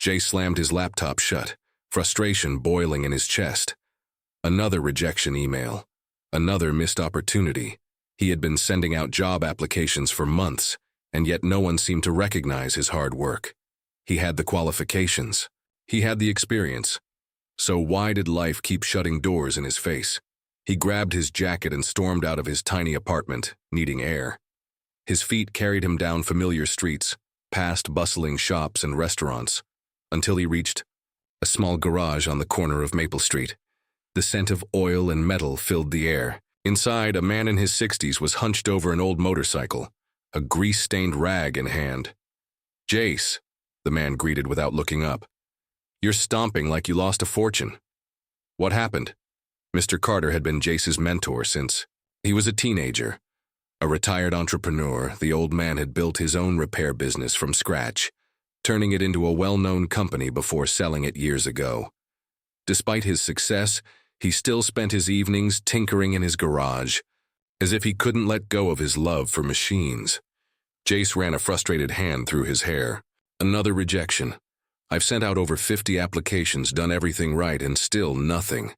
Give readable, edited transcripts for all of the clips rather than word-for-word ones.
Jay slammed his laptop shut, frustration boiling in his chest. Another rejection email. Another missed opportunity. He had been sending out job applications for months, and yet no one seemed to recognize his hard work. He had the qualifications. He had the experience. So why did life keep shutting doors in his face? He grabbed his jacket and stormed out of his tiny apartment, needing air. His feet carried him down familiar streets, past bustling shops and restaurants, until he reached a small garage on the corner of Maple Street. The scent of oil and metal filled the air. Inside, a man in his 60s was hunched over an old motorcycle, a grease-stained rag in hand. "Jace," the man greeted without looking up. "You're stomping like you lost a fortune." What happened? Mr. Carter had been Jace's mentor since he was a teenager. A retired entrepreneur, the old man had built his own repair business from scratch, turning it into a well-known company before selling it years ago. Despite his success, he still spent his evenings tinkering in his garage, as if he couldn't let go of his love for machines. Jace ran a frustrated hand through his hair. Another rejection. I've sent out over 50 applications, done everything right, and still nothing.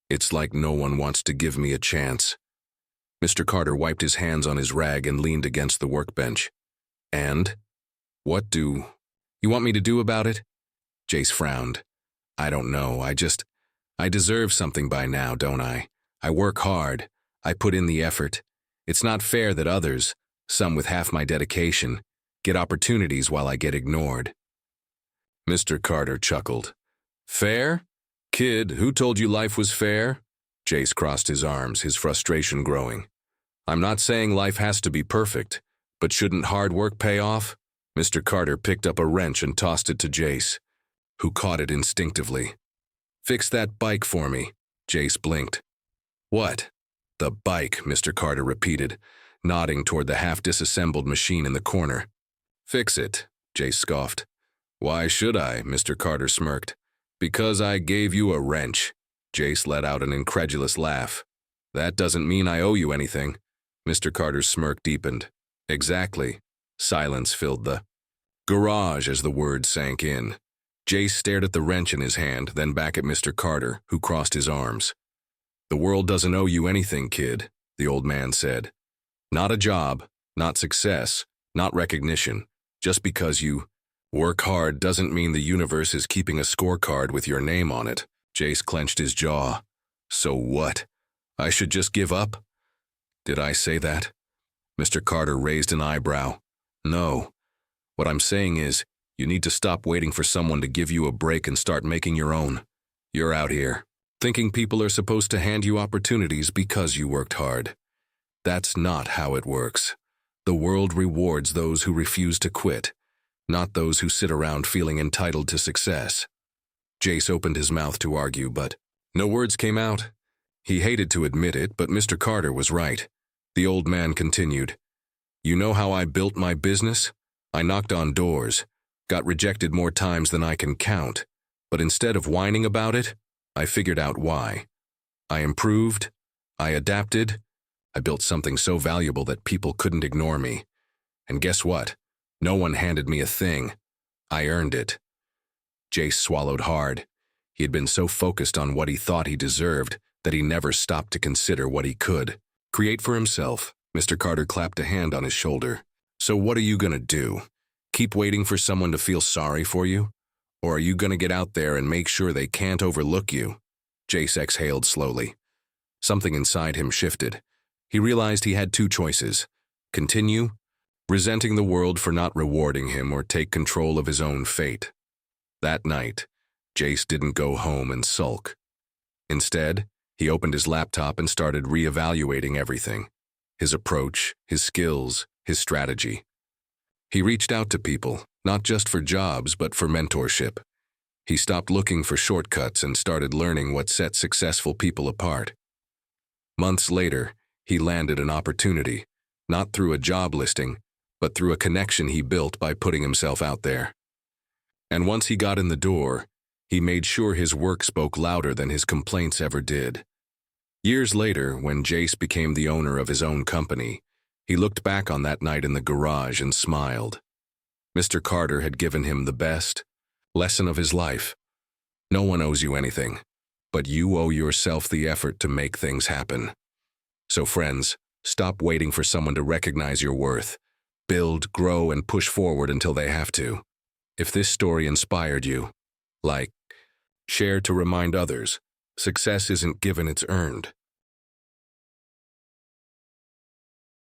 It's like no one wants to give me a chance. Mr. Carter wiped his hands on his rag and leaned against the workbench. "And? What do you want me to do about it?" Jace frowned. "I don't know, I deserve something by now, don't I? I work hard. I put in the effort. It's not fair that others, some with half my dedication, get opportunities while I get ignored." Mr. Carter chuckled. "Fair? Kid, who told you life was fair?" Jace crossed his arms, his frustration growing. "I'm not saying life has to be perfect, but shouldn't hard work pay off?" Mr. Carter picked up a wrench and tossed it to Jace, who caught it instinctively. "Fix that bike for me," Jace blinked. "What?" "The bike," Mr. Carter repeated, nodding toward the half-disassembled machine in the corner. "Fix it," Jace scoffed. "Why should I?" Mr. Carter smirked. "Because I gave you a wrench." Jace let out an incredulous laugh. "That doesn't mean I owe you anything." Mr. Carter's smirk deepened. "Exactly." Silence filled the garage as the words sank in. Jace stared at the wrench in his hand, then back at Mr. Carter, who crossed his arms. "The world doesn't owe you anything, kid," the old man said. "Not a job, not success, not recognition. Just because you work hard doesn't mean the universe is keeping a scorecard with your name on it." Jace clenched his jaw. "So what? I should just give up?" "Did I say that?" Mr. Carter raised an eyebrow. "No. What I'm saying is, you need to stop waiting for someone to give you a break and start making your own. You're out here, thinking people are supposed to hand you opportunities because you worked hard. That's not how it works. The world rewards those who refuse to quit, not those who sit around feeling entitled to success." Jace opened his mouth to argue, but no words came out. He hated to admit it, but Mr. Carter was right. The old man continued. "You know how I built my business? I knocked on doors, got rejected more times than I can count, but instead of whining about it, I figured out why. I improved, I adapted, I built something so valuable that people couldn't ignore me. And guess what? No one handed me a thing. I earned it." Jace swallowed hard. He had been so focused on what he thought he deserved that he never stopped to consider what he could create for himself. Mr. Carter clapped a hand on his shoulder. "So what are you gonna do? Keep waiting for someone to feel sorry for you? Or are you gonna get out there and make sure they can't overlook you?" Jace exhaled slowly. Something inside him shifted. He realized he had two choices. Continue, resenting the world for not rewarding him, or take control of his own fate. That night, Jace didn't go home and sulk. Instead, he opened his laptop and started reevaluating everything. His approach, his skills, his strategy. He reached out to people, not just for jobs, but for mentorship. He stopped looking for shortcuts and started learning what sets successful people apart. Months later, he landed an opportunity, not through a job listing, but through a connection he built by putting himself out there. And once he got in the door, he made sure his work spoke louder than his complaints ever did. Years later, when Jace became the owner of his own company, he looked back on that night in the garage and smiled. Mr. Carter had given him the best, Lesson of his life. No one owes you anything, but you owe yourself the effort to make things happen. So friends, stop waiting for someone to recognize your worth. Build, grow, and push forward until they have to. If this story inspired you, like, share to remind others, success isn't given, it's earned.